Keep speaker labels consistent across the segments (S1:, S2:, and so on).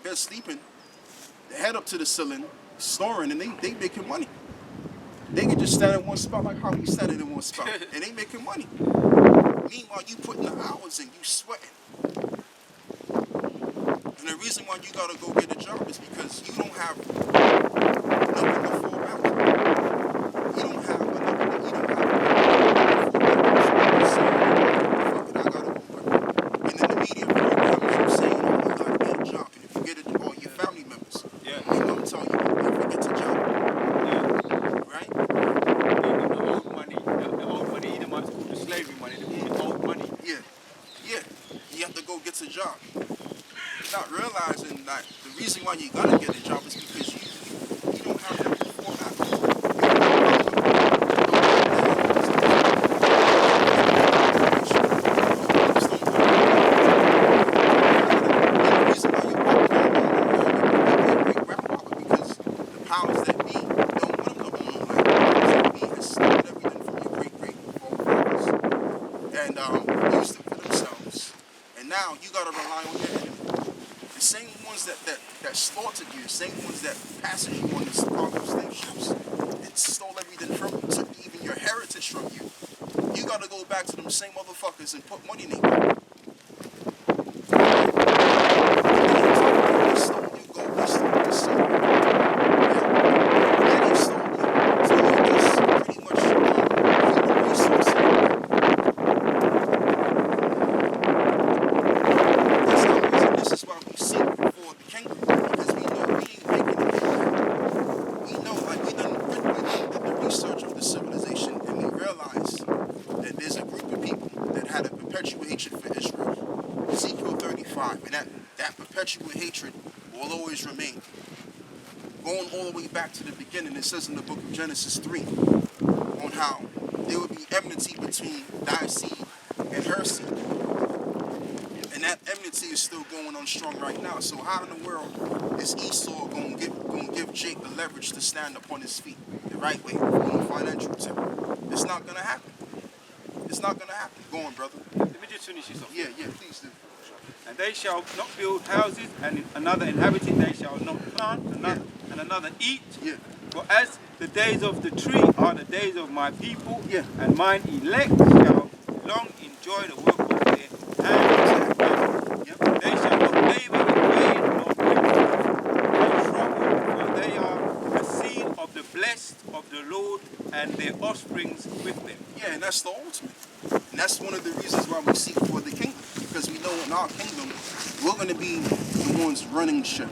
S1: bed sleeping, they head up to the ceiling, snoring, and they making money. They can just stand in one spot like how we standing in one spot, and they making money. Meanwhile, you putting the hours in, you sweating. And the reason why you gotta go get a job is because you don't have nothing to fall back on. You don't have nothing. You don't have. I gotta go work. And then the media programs are saying, "Oh, you gotta get a job." And if you get it, all your family members, they don't tell you if you get a job. Right?
S2: The old money, either much the slavery money, the old money.
S1: Yeah. You have to go get a job. Not realizing that the reason why you gotta get a job is because you don't have that before that. The reason why you walk around with a grandfather because the powers that be don't want them to own no land. The powers that be has stolen everything from your great forefathers and used it for themselves. And now you gotta rely on your enemy. The same ones that slaughtered you, the same ones that passed you on the cargo slave ships, that stole everything from you, took even your heritage from you. You gotta go back to them same motherfuckers and put money in their pocket. They stole you gold, they stole you silver. Yeah, they stole you. So you just pretty much human resources. That's the reason. This is why we seek for the kingdom, because we know we ain't making it. We know, like we done did the research of the civilization, and we realized that there's a group of people that had a perpetual hatred for Israel. Ezekiel 35, and that perpetual hatred will always remain. Going all the way back to the beginning, it says in the book of Genesis 3 on how there would be enmity between thy seed and her seed. And that enmity is still going on strong right now. So how in the world is Esau going to give Jake the leverage to stand up on his feet the right way on a financial tip? It's not going to happen. It's not going to happen. Go on, brother.
S2: Let me just finish this off.
S1: Yeah, please do.
S2: And they shall not build houses, and another inhabit it. They shall not plant, and another eat.
S1: Yeah.
S2: For as the days of the tree are the days of my people,
S1: Yeah.
S2: and mine elect shall long enjoy the work of their hands.
S1: Yep.
S2: They shall not labor in vain, nor reap in trouble, for they are the seed of the blessed of the Lord, and their offsprings with them.
S1: Yeah, and that's the ultimate. And that's one of the reasons why we seek for the kingdom. Because we know in our kingdom, we're going to be the ones running shit.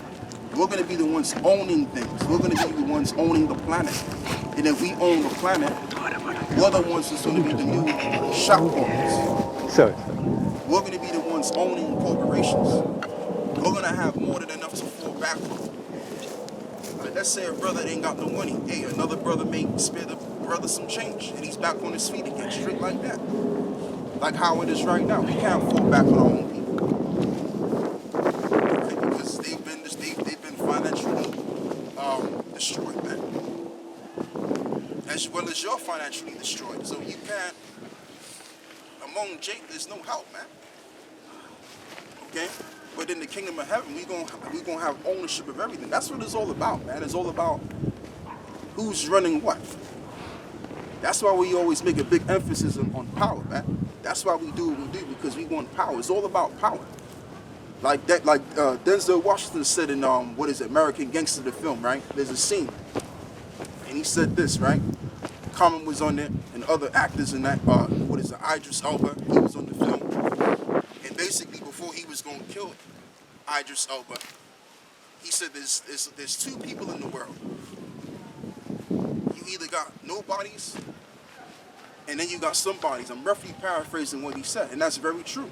S1: We're going to be the ones owning things. We're going to be the ones owning the planet. And if we own the planet, we're the ones that's going to be the new shop owners.
S3: Sorry.
S1: We're going to be the ones owning corporations. We're going to have more than enough to fall back on. Like, let's say a brother ain't got no money. Hey, another brother may spare the brother some change, and he's back on his feet again, straight like that. Like how it is right now. We can't fall back on our own people. Because they've been financially destroyed, man. As well as you're financially destroyed. So you can't, among Jake, there's no help, man. Okay? But in the kingdom of heaven, we gonna have ownership of everything. That's what it's all about, man. It's all about who's running what. That's why we always make a big emphasis on power, man. That's why we do what we do, because we want power. It's all about power. Like that, Denzel Washington said in American Gangster, the film, right? There's a scene, and he said this, right? Common was on there, and other actors in that. Idris Elba? He was on the film, and basically before he was going to kill Idris Elba, he said there's two people in the world. You either got nobodies, and then you got somebodies. I'm roughly paraphrasing what he said, and that's very true.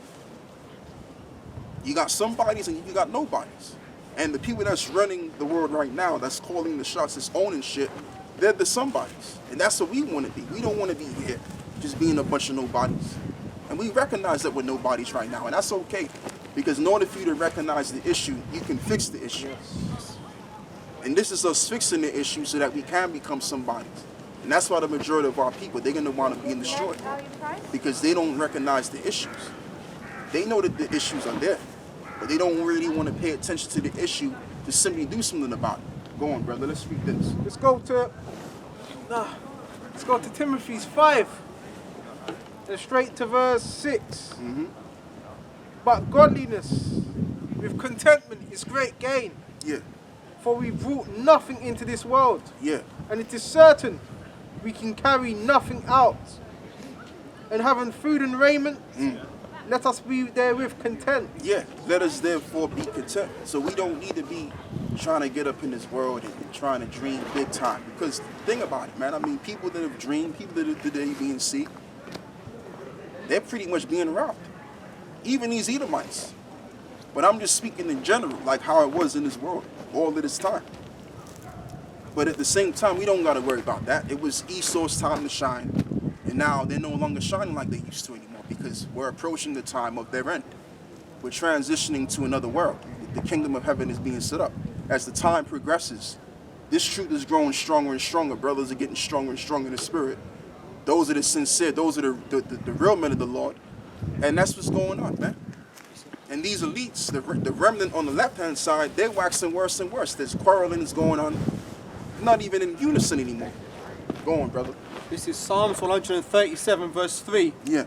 S1: You got somebodies and you got nobodies. And the people that's running the world right now, that's calling the shots, that's owning shit, they're the somebodies. And that's what we want to be. We don't want to be here just being a bunch of nobodies. And we recognize that we're nobodies right now, and that's okay. Because in order for you to recognize the issue, you can fix the issue. And this is us fixing the issue so that we can become somebodies. And that's why the majority of our people, they're going to want to be destroyed. Because they don't recognize the issues. They know that the issues are there. but they don't really want to pay attention to the issue to simply do something about it. Go on, brother. Let's read this.
S3: Let's go to Timothy's 5. And straight to verse 6. But godliness with contentment is great gain.
S1: Yeah.
S3: For we brought nothing into this world.
S1: Yeah.
S3: And it is certain we can carry nothing out. And having food and raiment, let us be therewith content.
S1: Yeah, let us therefore be content. So we don't need to be trying to get up in this world and trying to dream big time. Because think about it, man. I mean, people that have dreamed, people that are today being seen, they're pretty much being robbed. Even these Edomites. But I'm just speaking in general, like how it was in this world all of this time. But at the same time, we don't got to worry about that. It was Esau's time to shine. And now they're no longer shining like they used to anymore because we're approaching the time of their end. We're transitioning to another world. The kingdom of heaven is being set up. As the time progresses, this truth is growing stronger and stronger. Brothers are getting stronger and stronger in the spirit. Those are the sincere, those are the real men of the Lord. And that's what's going on, man. And these elites, the remnant on the left-hand side, they're waxing worse and worse. There's quarreling is going on, not even in unison anymore. Go on, brother.
S4: This is Psalms 137, verse 3.
S1: Yeah.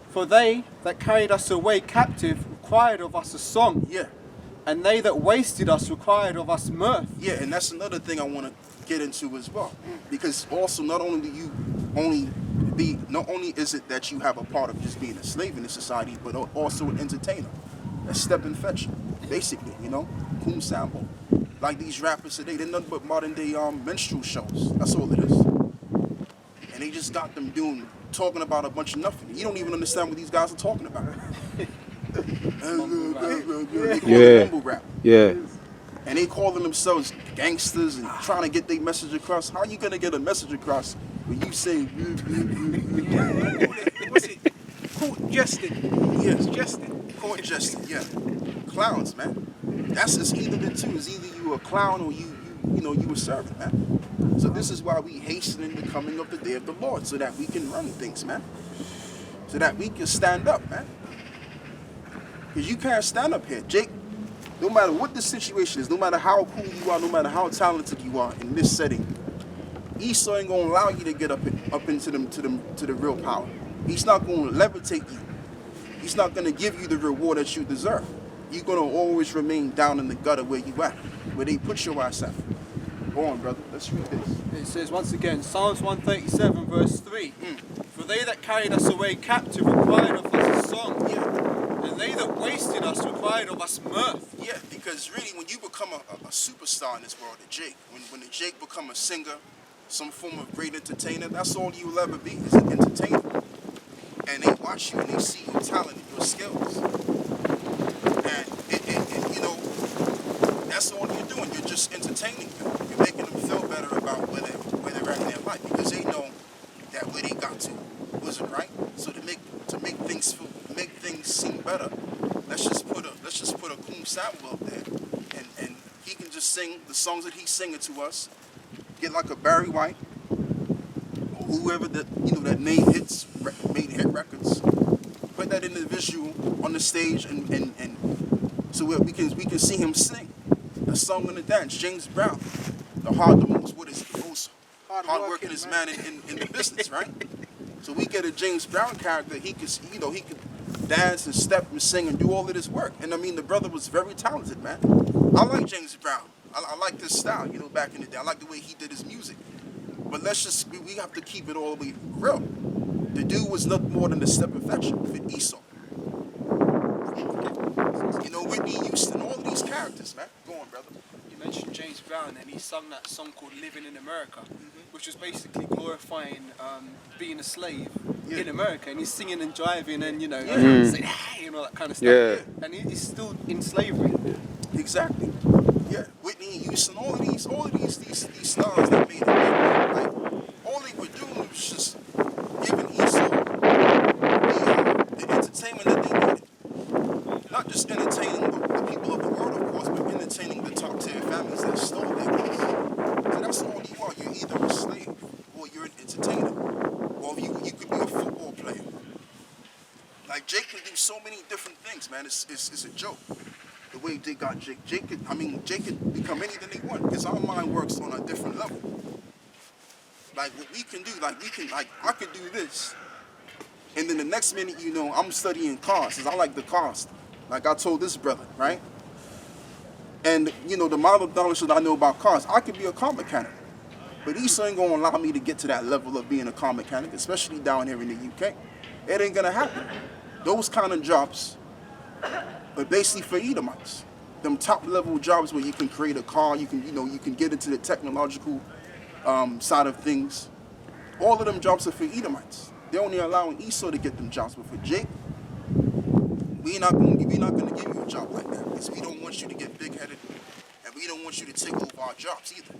S4: For they that carried us away captive required of us a song.
S1: Yeah.
S4: And they that wasted us required of us mirth.
S1: Yeah, and that's another thing I want to get into as well. Because also, not only is it that you have a part of just being a slave in this society, but also an entertainer. A step and fetch, basically, you know? Coon sample. Like these rappers today, they're nothing but modern day minstrel shows. That's all it is. And they just got them talking about a bunch of nothing. You don't even understand what these guys are talking about. They call it mumble rap.
S5: Yeah.
S1: And they calling themselves gangsters and trying to get their message across. How are you gonna get a message across when you say
S3: What's it? Court jesting.
S1: yes,
S3: Jesting.
S1: court jesting, yeah. Clowns, man. That's it's either the two. It's either you a clown or you a servant, man. So this is why we hasten the coming of the day of the Lord, so that we can run things, man. So that we can stand up, man. Because you can't stand up here, Jake. No matter what the situation is, no matter how cool you are, no matter how talented you are in this setting, Esau ain't gonna allow you to get up into the real power. He's not gonna levitate you. He's not gonna give you the reward that you deserve. You're gonna always remain down in the gutter where you at, where they put your ass at. Go on, brother. Let's read this.
S4: It says once again, Psalms 137, verse 3. For they that carried us away captive required of us a song.
S1: Yeah.
S4: And they that wasted us required of us mirth.
S1: Yeah, because really, when you become a superstar in this world, a Jake, when the Jake become a singer, some form of great entertainer, that's all you will ever be, is an entertainer. And they watch you and they see your talent and your skills. And that's all you're doing. You're just entertaining them. You're making them feel better about where they're at in their life, because they know that where they got to wasn't right. So to make things seem better, let's just put a cool sample up there, and he can just sing the songs that he's singing to us. Get like a Barry White or whoever that made hit records. Put that individual on the stage and so we can see him sing a song and a dance. James Brown, the most hardworkingest man in the business, right? So we get a James Brown character. He could dance and step and sing and do all of this work. And I mean, the brother was very talented, man. I like James Brown. I like this style, back in the day. I like the way he did his music. But we have to keep it all the way real. The dude was nothing more than a step infection with Esau. Whitney Houston, all of these characters, man. Go on, brother.
S4: You mentioned James Brown, and he sung that song called Living in America, which was basically glorifying being a slave in America. And he's singing and driving and, saying, hey, that kind of stuff.
S5: Yeah.
S4: And he's still in slavery.
S1: Exactly. Yeah, Whitney Houston, all of these stars that made it. Like, all they were doing was just giving Esau the entertainment that they needed. Not just entertaining the people of the world, of course, but entertaining the top tier families that stole their place. So that's all you are. You're either a slave or you're an entertainer, or you could be a football player. Like Jake can do so many different things, man. It's a joke. way they got Jake. Jake could become anything they want because our mind works on a different level. Like what we can do, I could do this. And then the next minute, I'm studying cars because I like the cars. Like I told this brother, right? And, the amount of knowledge that I know about cars, I could be a car mechanic. But Esau ain't going to allow me to get to that level of being a car mechanic, especially down here in the UK. It ain't going to happen. Those kind of jobs are basically for Edomites. Them top level jobs where you can create a car, you can get into the technological side of things. All of them jobs are for Edomites. They're only allowing Esau to get them jobs, but for Jake, we're not going to give you a job like that because we don't want you to get big-headed and we don't want you to take over our jobs either.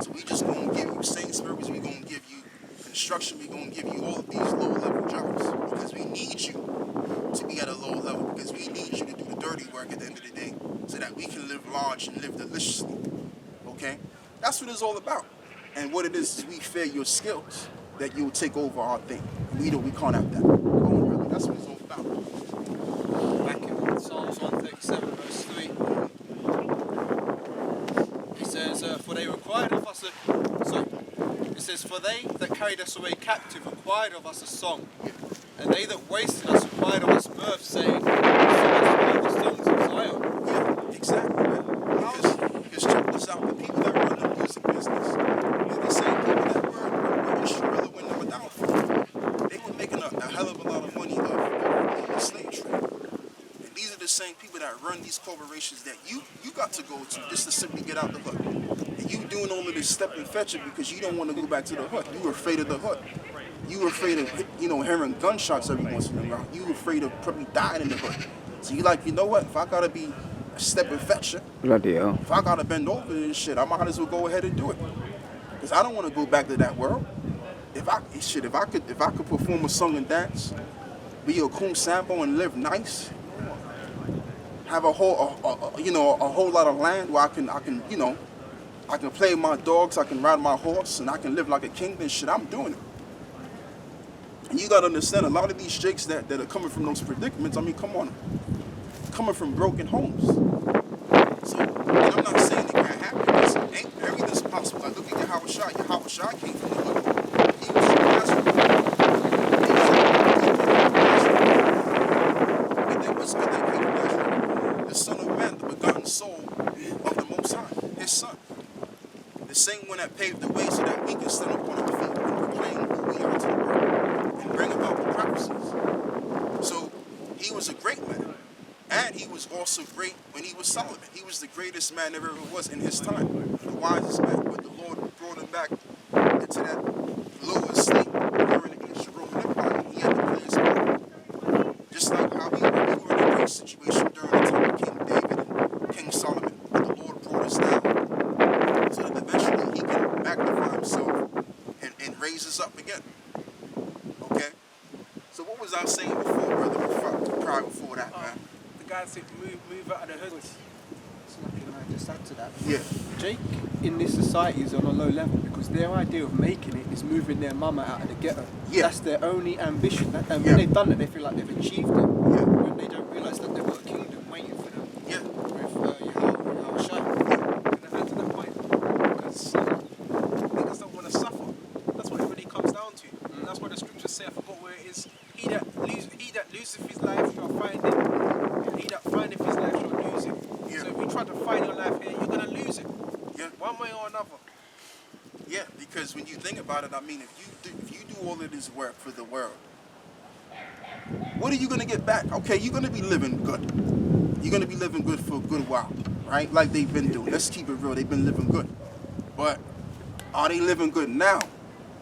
S1: So we just going to give you Sainsbury's, we're going to give you construction, we're going to give you all of these low-level jobs because we need you to be at a low level because we need you to do the dirty work at the end of the day so that we can live large and live deliciously. Okay? That's what it's all about. And what it is we fear your skills that you'll take over our thing. We can't have that. Really. That's what it's all about.
S4: Back in Psalms 137, verse 3, it says, for they required of us for they that carried us away captive required of us a song, and they that wasted us required of us mirth, saying, sing us the songs of Zion.
S1: Yeah, exactly, man. Because check this out, the people that run the music business, they're the same people that were instrumental when they were down. They were making a hell of a lot of money off the slave trade. And these are the same people that run these corporations that you got to go to just to simply get out the hood. And you doing all of this step and fetching because you don't want to go back to the hood. You were afraid of the hood. You were afraid of, hearing gunshots every once in a while. You were afraid of probably dying in the hood. So you like, you know what? If I gotta be a step and fetcher, if I gotta bend over this shit, I might as well go ahead and do it. Because I don't want to go back to that world. If I could perform a song and dance, be a cool sample and live nice, have a whole lot of land where I can play my dogs, I can ride my horse, and I can live like a king, then shit, I'm doing it. And you gotta understand, a lot of these jakes that are coming from those predicaments, come on, coming from broken homes. So, and I'm not saying it can't happen, because everything's possible. Like, look at Yahawah. Yahawah came from the hood. He was successful. And then what's good that came from Nazareth? The Son of Man, the begotten soul of the Most High, his Son. The same one that paved the way so that we can stand up on our feet and proclaim who we are to the world and bring about the prophecies. So he was a great man. And he was also great when he was Solomon. He was the greatest man there ever was in his time. The wisest man. But the Lord brought him back into that lower state during the ancient Roman Empire. He had to play his part. Just like how we were in a great situation during the time of King David and King Solomon. But the Lord brought us down so that eventually he can magnify himself and raise us up again. Okay? So what was I saying before, brother? Prior before that, man?
S3: The guy said move out of the hood.
S4: So can I just add to that?
S1: Yeah.
S4: Jake in this society is on a low level because their idea of making it is moving their mama out of the ghetto.
S1: Yeah.
S4: That's their only ambition. And when they've done it, they feel like they've achieved it.
S1: Yeah.
S4: When they don't realise that they've got a kingdom waiting for them.
S1: Yeah.
S4: With Yahawah.
S3: Can I add to that point? Because niggas don't want to suffer. That's what it really comes down to. And that's what the scriptures say. I forgot where it is. He that loseth his life shall find it. He that findeth his life shall lose it.
S1: Yeah.
S3: So if you try to find your life here, you're gonna lose it.
S1: Yeah.
S3: One way or another.
S1: Yeah, because when you think about it, if you do all of this work for the world, what are you gonna get back? Okay, you're gonna be living good. You're gonna be living good for a good while, right? Like they've been doing. Let's keep it real. They've been living good, but are they living good now?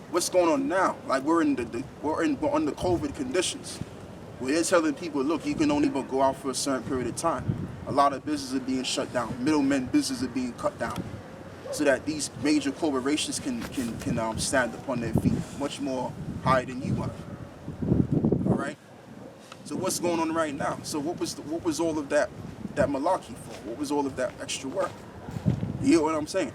S1: What's going on now? Like we're under COVID conditions. Where they're telling people, look, you can only but go out for a certain period of time. A lot of businesses are being shut down. Middlemen businesses are being cut down, so that these major corporations can stand upon their feet much more higher than you are. All right. So what's going on right now? So what was all of that malarkey for? What was all of that extra work? You know what I'm saying?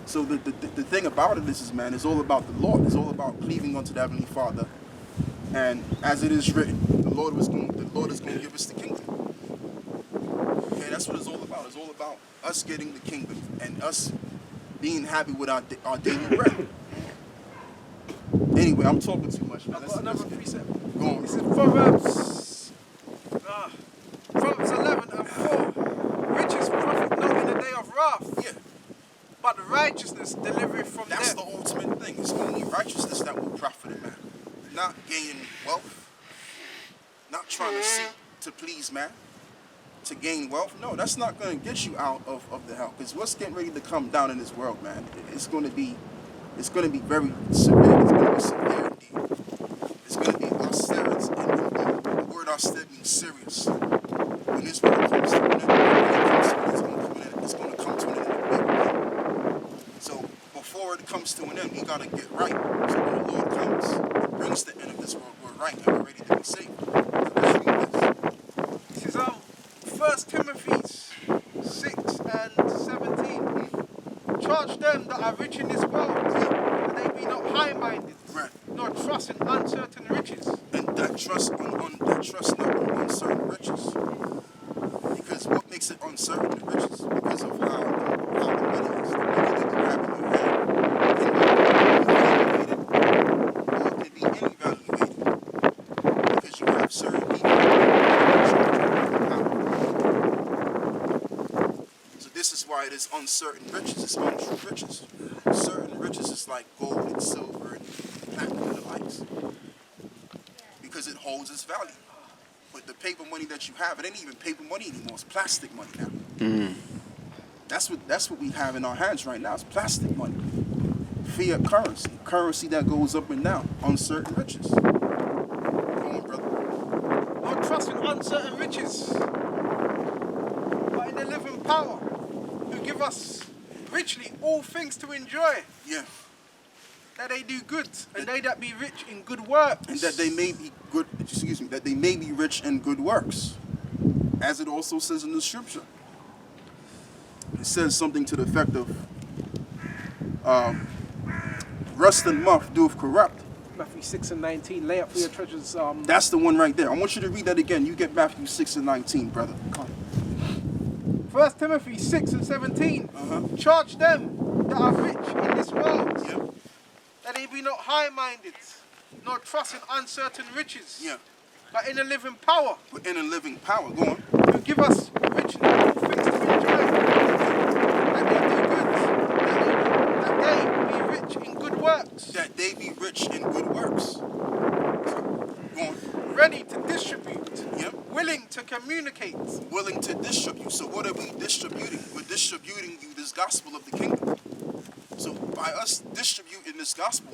S1: So the thing about it is, man, it's all about the Lord. It's all about cleaving unto the Heavenly Father. And as it is written, the Lord is going to give us the kingdom. Okay, that's what it's all about. about. It's all about us getting the kingdom and us being happy with our daily bread. Anyway, I'm talking too much, man.
S3: I've got another precept.
S1: Go on.
S3: This is Proverbs 11:4. Riches profit not in the day of wrath,
S1: Yeah,
S3: but righteousness delivereth from
S1: that's
S3: death.
S1: the ultimate thing. It's only righteousness that will profit a man. Not gaining wealth, not trying to seek to please man, to gain wealth. No, that's not going to get you out of the hell. Because what's getting ready to come down in this world, man, it's going to be very severe. It's going to be severe indeed. It's going to be austerity, and the word austerity means serious. When this world comes to an end, it's going to come to an end in a big way. So before it comes to an end, we got to get right. So when the Lord comes and brings the end of this world, we're right and we're ready to be saved. So let's read this.
S3: This is 1 Timothy 6 and 17. Charge them that are rich in this world, that they be not high-minded,
S1: Right.
S3: nor trust in uncertain riches.
S1: And that trust not on uncertain riches. Because what makes it uncertain, the riches? Because of how the money is. The money that you have in your hand can be evaluated or it can be inevaluated. Because you have certain people So this is why it is uncertain riches. It's untrue riches. Certain riches is like gold and silver and platinum and the likes. Because it holds its value. But the paper money that you have, it ain't even paper money anymore. It's plastic money now. That's what we have in our hands right now. It's plastic money. Fiat currency. Currency that goes up and down. Uncertain riches. Go on, brother.
S3: Nor trust in uncertain riches, but in the living power, who give us richly all things to enjoy,
S1: Yeah.
S3: that they do good, and they that be rich in good works.
S1: And that they may be good, that they may be rich in good works. As it also says in the scripture. It says something to the effect of rust and moth doeth corrupt.
S3: Matthew 6 and 19. Lay up for your treasures.
S1: That's the one right there. I want you to read that again. You get Matthew 6 and 19, brother.
S3: 1 Timothy 6 and 17. Charge them that are rich in this world,
S1: Yeah.
S3: that they be not high-minded, nor trust in uncertain riches,
S1: Yeah.
S3: but in a living power,
S1: But in a living power. Go on.
S3: who give us richly all things to enjoy, that they do good, that they be rich in good works,
S1: That they be rich in good works. Go on.
S3: ready to distribute,
S1: Yeah.
S3: willing to communicate.
S1: Willing to distribute. So what are we distributing? We're distributing you this gospel of the kingdom. So by us distributing this gospel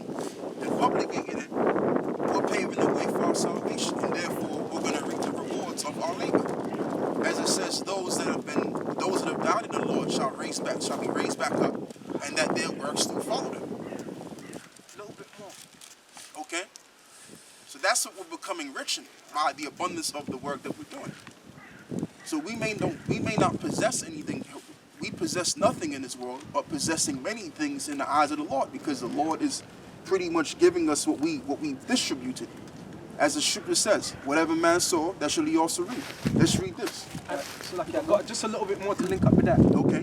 S1: and publicating it, we're paving the way for our salvation, and therefore we're going to reap the rewards of our labor. As it says, those that have died in the Lord shall be raised back up, and that their works do follow them.
S3: A little bit more.
S1: Okay? So that's what we're becoming rich in, by the abundance of the work that we're doing. So we may not possess anything. We possess nothing in this world, but possessing many things in the eyes of the Lord, because the Lord is pretty much giving us what we distributed. As the scripture says, whatever man sow, that shall he also reap. Let's read this.
S3: So like I've got just a little bit more to link up with that.
S1: Okay.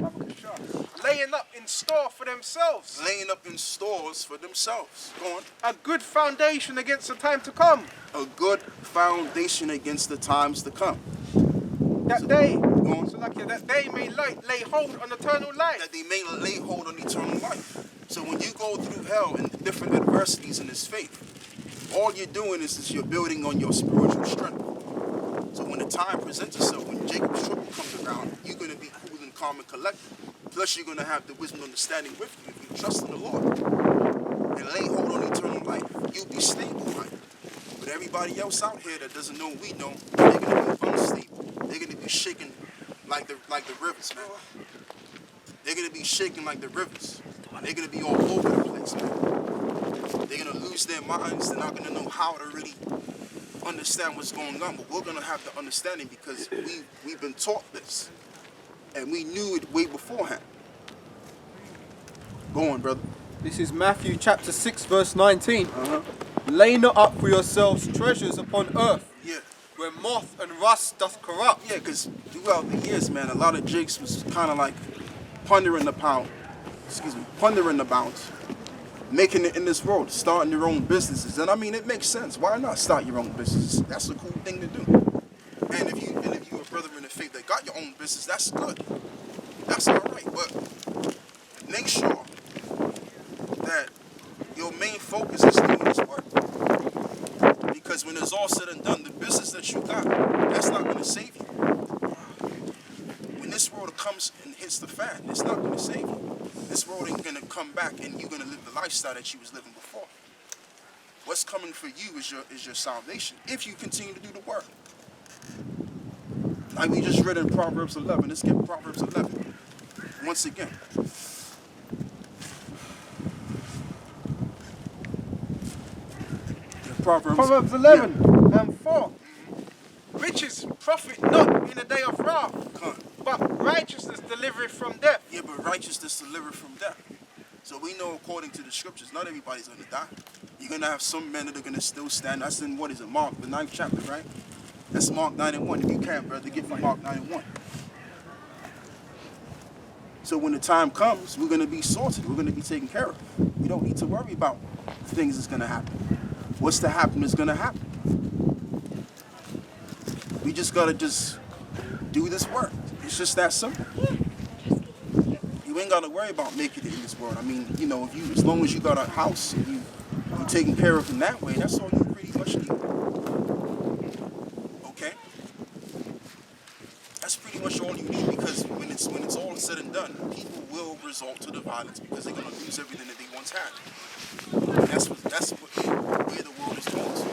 S3: Laying up in store for themselves
S1: Laying up in stores for themselves. Go on.
S3: a good foundation against the time to come,
S1: A good foundation against the times to come.
S3: that they
S1: Go on.
S3: that they may lay hold on eternal life.
S1: That they may lay hold on eternal life. So when you go through hell and different adversities in this faith, all you're doing is you're building on your spiritual strength. So when the time presents itself, when Jacob's trouble comes around, you're going to be cool and calm and collected. Plus you're going to have the wisdom and understanding with you if you trust in the Lord. And lay hold on eternal life. You'll be stable, right? But everybody else out here that doesn't know what we know, they're going to be unstable. They're going to be shaking like the rivers, man. They're going to be shaking like the rivers. They're going to be all over the place, man. They're going to lose their minds. They're not going to know how to really understand what's going on. But we're going to have the understanding because we've been taught this. And we knew it way beforehand. Go on, brother.
S4: This is Matthew chapter 6 verse 19. Lay not up for yourselves treasures upon earth,
S1: Yeah.
S4: where moth and rust doth corrupt,
S1: Yeah, because throughout the years, man, a lot of Jakes was kind of like pondering about, making it in this world, starting their own businesses. And I mean, it makes sense. Why not start your own business? That's a cool thing to do. And if you're a brother in the faith that got your own business, that's good. That's all right. But make sure that your main focus is doing this work. Because when it's all said and done, the business that you got, that's not going to save you. When this world comes and hits the fan, it's not going to save you. This world ain't going to come back and you're going to live the lifestyle that you was living before. What's coming for you is your salvation, if you continue to do the work. Like we just read in Proverbs 11. Let's get Proverbs 11 once again.
S3: Proverbs 11 and 4. Riches profit not in a day of wrath, but righteousness delivereth from death.
S1: Yeah, but righteousness delivered from death. So we know according to the scriptures, not everybody's going to die. You're going to have some men that are going to still stand. That's in, what is it, Mark, the 9th chapter, right? That's Mark 9 and 1. If you can, brother, get from Mark 9 and 1. So when the time comes, we're going to be sorted. We're going to be taken care of. We don't need to worry about things that's going to happen. What's to happen is going to happen. We just got to just do this work. It's just that simple. You ain't got to worry about making it in this world. I mean, you know, as long as you got a house and you taken care of in that way, that's all you pretty much need. Okay? That's pretty much all you need, because when it's all said and done, people will resort to the violence because they're going to lose everything that they once had. And that's where the world is going to.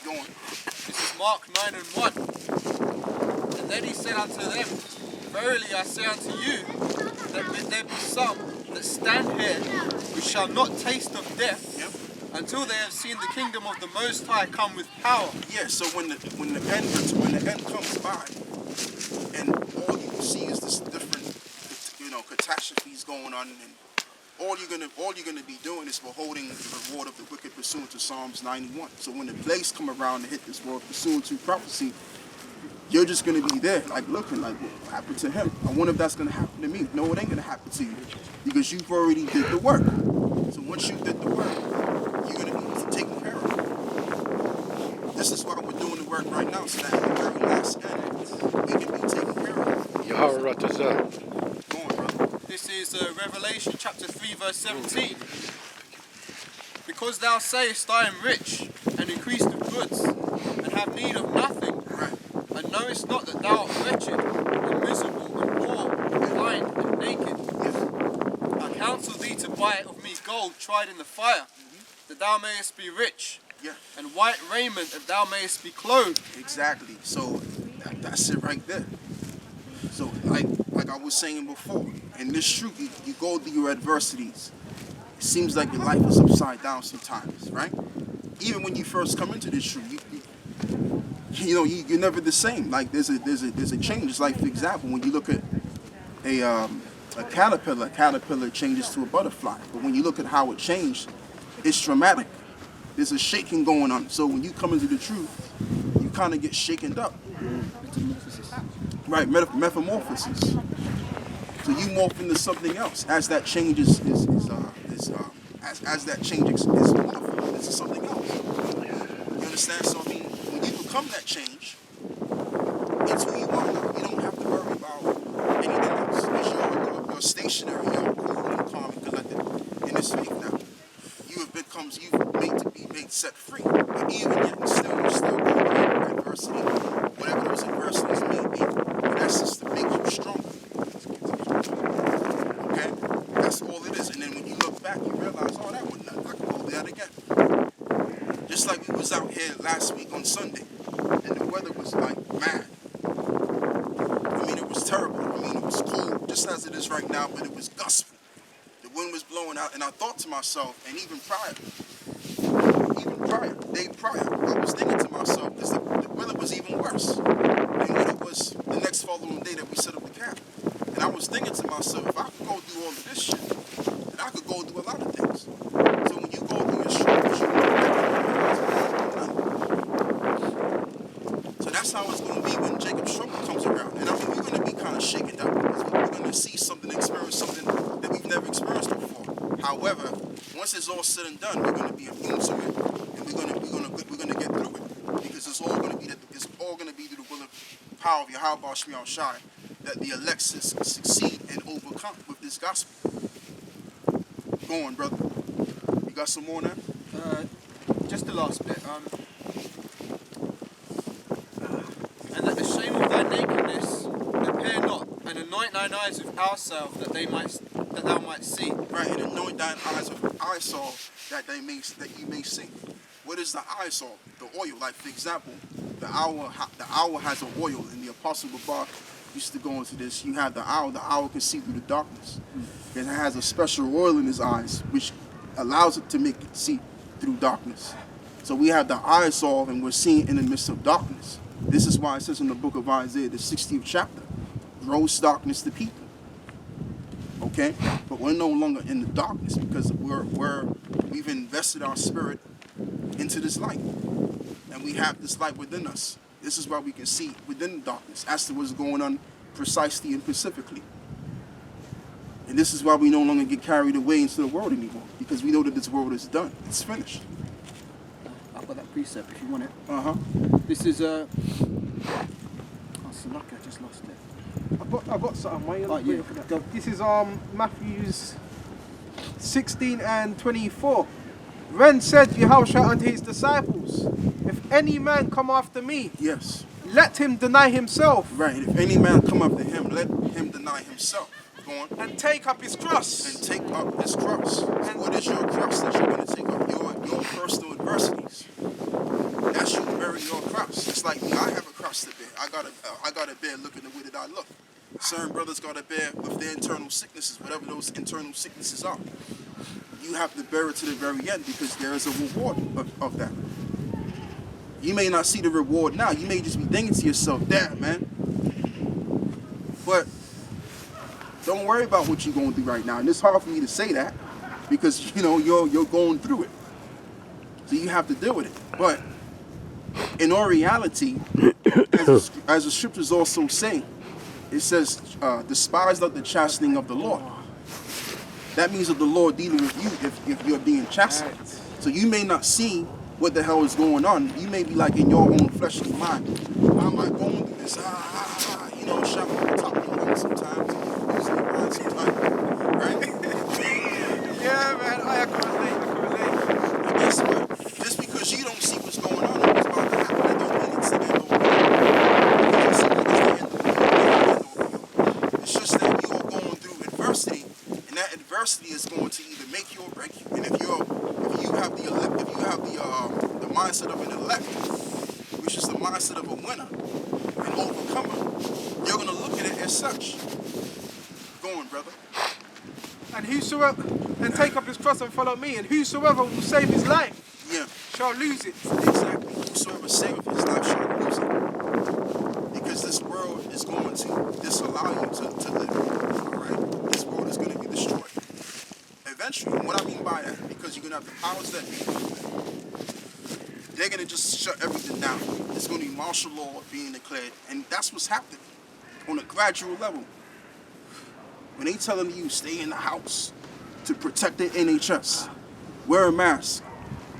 S1: Go on.
S4: This is Mark 9 and 1. And then he said unto them, Verily I say unto you, that there be some that stand here which shall not taste of death until they have seen the kingdom of the Most High come with power.
S1: Yeah, so when the end comes by, and all you see is this different, catastrophes going on, and all you're gonna be doing is beholding the reward of the wicked pursuant to Psalms 91. So when the plagues come around and hit this world pursuant to prophecy, you're just gonna be there, like looking like what happened to him. I wonder if that's gonna happen to me. No, it ain't gonna happen to you, because you've already did the work. So once you did the work, you're gonna be taken care of. This is why we're doing the work right now, so that at the very last end, we can be taken care of.
S5: Yahawah.
S1: Go on, brother.
S4: This is Revelation chapter 3 verse 17. Because thou sayest, I am rich, and increased of goods, and have need of nothing, and knowest not that thou art wretched, and miserable, and poor, and blind, and naked. I counsel thee to buy of me gold tried in the fire, that thou mayest be rich, and white raiment, that thou mayest be clothed.
S1: Exactly. So that's it right there. So like I was saying before, in this truth, you go through your adversities. It seems like your life is upside down sometimes, right? Even when you first come into this truth, you're never the same. Like there's a change. It's like, for example, when you look at a caterpillar changes to a butterfly. But when you look at how it changed, it's dramatic. There's a shaking going on. So when you come into the truth, you kind of get shaken up. Right, metamorphosis. So you morph into something else as that change as that change is morphed into something else. You understand? So I mean, when you become that change, it's who you are now. You don't have to worry about anything else. Because you're stationary, you're cool and calm and collected in this faith now. You've made set free. But even yet, you're still going through adversity, whatever those adversities may be. And that's just to make you stronger. Okay? That's all it is. And then when you look back, you realize, oh, that wasn't nothing. I can do that again. Just like we was out here last week on Sunday, and the weather was like mad. I mean, it was terrible. I mean, it was cold, just as it is right now, but it was gustful. The wind was blowing out, and I thought to myself, and even prior, day prior, I was thinking to myself, because the weather was even worse than what it was the next following day that we set up the camp. And I was thinking to myself, if I could go through all of this shit, then I could go through a lot of things. So when you go through your struggles, so that's how it's going to be when However, once it's all said and done, we're going to be immune to it, and we're going to get through it, because it's all going to be through the will of power of Yahawah that the elect succeed and overcome with this gospel. Go on, brother. You got some more now?
S4: Just the last bit. And that the shame of thy nakedness appear not, and anoint thine eyes with ourselves that thou might see.
S1: Right, and anoint thine eyes with eye salve that you may see. What is the eye salve? The oil. Like, for example, the hour has an oil, and the Apostle Babar used to go into this. You have the hour. The hour can see through the darkness. It has a special oil in his eyes, which allows it to make it see through darkness. So we have the eye salve, and we're seeing in the midst of darkness. This is why it says in the book of Isaiah, the 60th chapter, gross darkness to people. Okay, but we're no longer in the darkness because we've invested our spirit into this light, and we have this light within us. This is why we can see within the darkness as to what's going on precisely and specifically. And this is why we no longer get carried away into the world anymore, because we know that this world is done. It's finished.
S4: I've got that precept if you want it.
S3: This is oh, so lucky I just lost it. I've got something. Why are you looking for that?
S4: Go.
S3: This is Matthews 16 and 24. Then said Yahushua unto his disciples, if any man come after me,
S1: Yes.
S3: let him deny himself.
S1: Right. If any man come after him, let him deny himself. Go on.
S3: And take up his cross.
S1: And take up his cross. And what is your cross that you're going to take up? Your personal adversities. That's you bury your cross. It's like me. I have a cross to bear. I got to bear looking the way that I look. Certain brothers got to bear with their internal sicknesses, whatever those internal sicknesses are. You have to bear it to the very end, because there is a reward of that. You may not see the reward now. You may just be thinking to yourself, damn, man. But don't worry about what you're going through right now. And it's hard for me to say that, because, you're going through it. So you have to deal with it. But in all reality, as the scriptures also say, it says, despise not the chastening of the Lord. That means that the Lord dealing with you if you're being chastened. So you may not see what the hell is going on. You may be like in your own fleshly mind. How am I going through this? Shop on the top of the line sometimes. Right?
S3: Yeah, man, I can relate.
S1: But guess what? Just because you don't see what's going on and what's about to happen, that don't mean it's the end over. It's just that you are going through adversity, and that adversity is going to either make you or break you. And if you have the mindset of an elect, which is the mindset of a winner, an overcomer, you're gonna look at it as such. Go on, brother.
S3: And take up his cross and follow me, and whosoever will save his life shall lose it.
S1: Exactly. Whosoever saveth his life shall lose it. Because this world is going to disallow you to live. Alright? This world is going to be destroyed. Eventually. And what I mean by that, because you're going to have the powers that be. They're going to just shut everything down. There's going to be martial law being declared. And that's what's happening on a gradual level. When they telling you stay in the house to protect the NHS, wear a mask.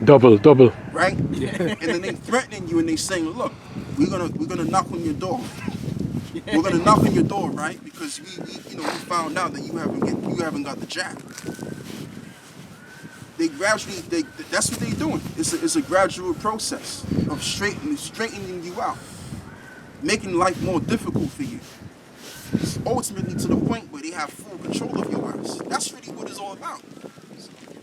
S5: Double.
S1: Right? Yeah. And then they threatening you and they saying, look, we're gonna knock on your door. We're gonna knock on your door, right? Because we found out that you haven't got the jab. They gradually that's what they're doing. It's a gradual process of straightening you out, making life more difficult for you. It's ultimately to the point where they have full control of your lives. That's really what it's all about.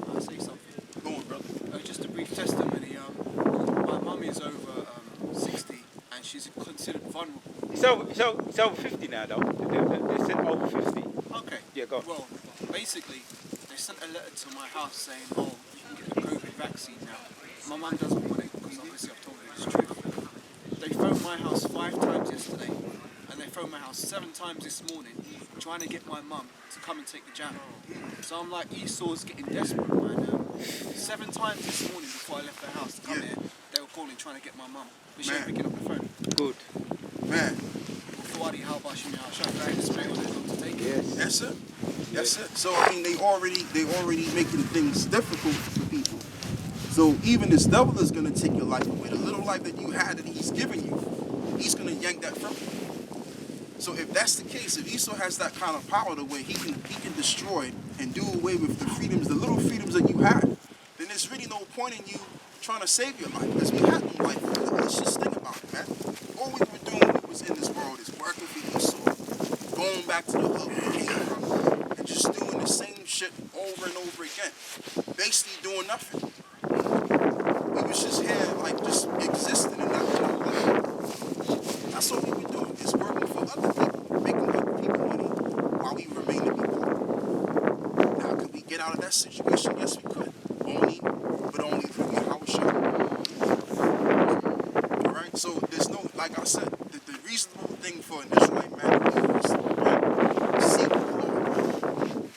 S4: I'll say something.
S1: Go on, brother.
S4: Just a brief testimony. My mum is over 60 and she's considered vulnerable.
S2: It's over 50 now, though. They said over 50.
S4: Okay.
S2: Yeah, go.
S4: Well, basically, they sent a letter to my house saying, oh, you can get the COVID vaccine now. My mum doesn't want it because obviously I've told her it's true. They phoned my house 5 times yesterday. They phoned my house 7 times this morning trying to get my mum to come and take the jab. So I'm like, Esau's getting desperate right now. 7 times this morning before I left the house to come here, they were calling trying to get my mum. But she ain't picking up the phone.
S2: Good.
S1: Man.
S4: Before Yahawah, how should I display on it to take it?
S1: Yes. That's it. That's it. So I mean, they already making things difficult for people. So even this devil is gonna take your life away. The little life that you had that he's given you, he's gonna yank that from you. So if that's the case, if Esau has that kind of power the way he can destroy and do away with the freedoms, the little freedoms that you had, then there's really no point in you trying to save your life, because we had no life. Let's just think about it, man. All we were doing when we was in this world is working for Esau, going back to the hood we came from, and just doing the same shit over and over again, basically doing nothing. We was just here, like, just existing and not doing nothing. That's what we were doing, is working for other people, making other people money while we remain to be poor. Now, could we get out of that situation? Yes, we could. But only through Yahawah. Alright, so there's no, like I said, the reasonable thing for an Israelite man to do is to seek the Lord.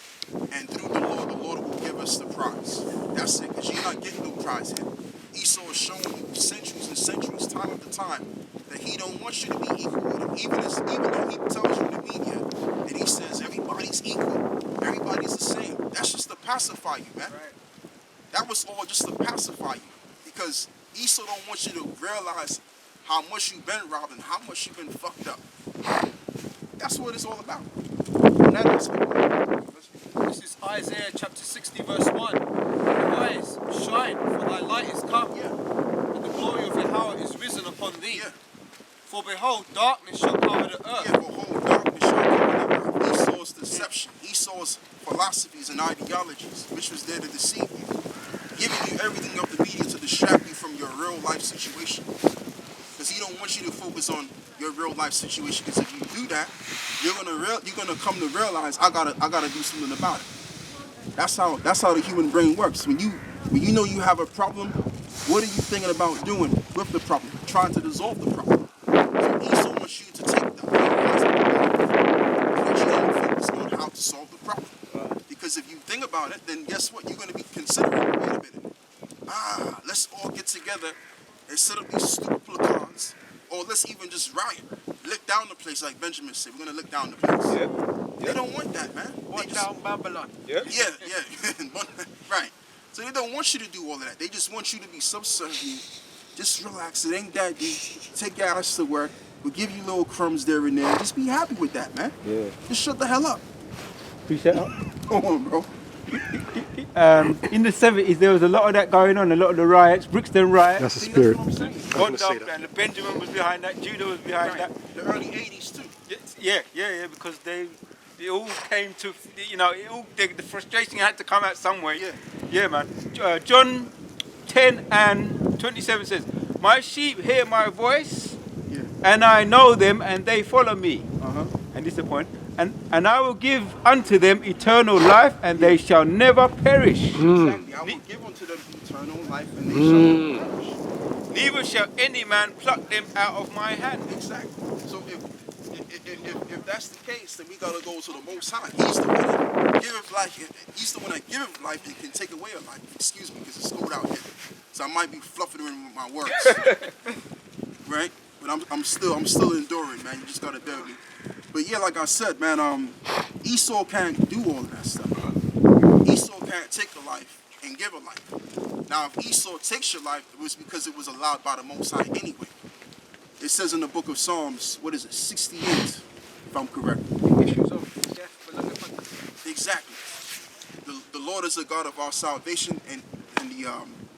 S1: And through the Lord will give us the prize. That's it, because you're not getting no prize here. Esau is showing you centuries and centuries, time after time, that he don't want you to be equal with him. Even though he tells you in the media, and he says everybody's equal, everybody's the same. That's just to pacify you, man.
S3: Right.
S1: That was all just to pacify you, because Esau don't want you to realize how much you've been robbed and how much you've been fucked up. That's what it's all about. And that aspect.
S4: This is Isaiah chapter 60 verse 1. Arise, shine, for thy light is come,
S1: Yeah,
S4: and the glory of Yahawah is risen upon thee.
S1: yeah,
S4: For behold, darkness shall cover the earth.
S1: yeah. Behold, darkness shall cover the earth. Esau's deception, Esau's philosophies and ideologies, which was there to deceive you, giving you everything of the media to distract you from your real life situation. Because he don't want you to focus on your real life situation. Because if you do that, you're gonna come to realize I gotta do something about it. That's how the human brain works. When you know you have a problem, what are you thinking about doing with the problem? Trying to dissolve the problem. So Esau wants you to take that, but you don't focus on how to solve the problem. Because if you think about it, then guess what? You're going to be considering, wait a minute, let's all get together and set up these stupid placards, or let's even just riot. Lick down the place, like Benjamin said. We're going to lick down the place.
S2: Yep.
S1: They don't want that, man.
S3: One down Babylon.
S2: Yep.
S1: Yeah. Right. So they don't want you to do all of that. They just want you to be subservient. Just relax. It ain't that deep. Take your ass to work. We'll give you little crumbs there and there. Just be happy with that, man.
S2: Yeah.
S1: Just shut the hell up.
S5: Appreciate that.
S1: Come on, bro.
S5: In the 70s, there was a lot of that going on, a lot of the riots, Brixton riots.
S6: That's the
S1: See,
S6: spirit.
S1: that's what I'm saying.
S6: gonna say that.
S5: And the Benjamin was behind that, Judah was behind that.
S1: The early 80s, too.
S5: Yeah, because it all came to, the frustration had to come out somewhere. Yeah, man. John 10 and 27 says, my sheep hear my voice, and I know them, and they follow me. And this is the point. And I will give unto them eternal life, and they shall never perish.
S1: Exactly. I will give unto them eternal life, and they shall not perish.
S5: Neither shall any man pluck them out of my hand.
S1: Exactly. So if that's the case, then we gotta go to the Most High. He's the one that giveth life. He's the one that giveth life and can take away a life. Excuse me, because it's cold out here, so I might be fluffing in with my words. Right? But I'm still enduring, man. You just gotta bear with me. But yeah, like I said, man, Esau can't do all of that stuff. Esau can't take a life and give a life. Now, if Esau takes your life, it was because it was allowed by the Most High anyway. It says in the book of Psalms, 68, if I'm correct.
S3: Issues of death, beloved.
S1: Exactly. The Lord is the God of our salvation, and the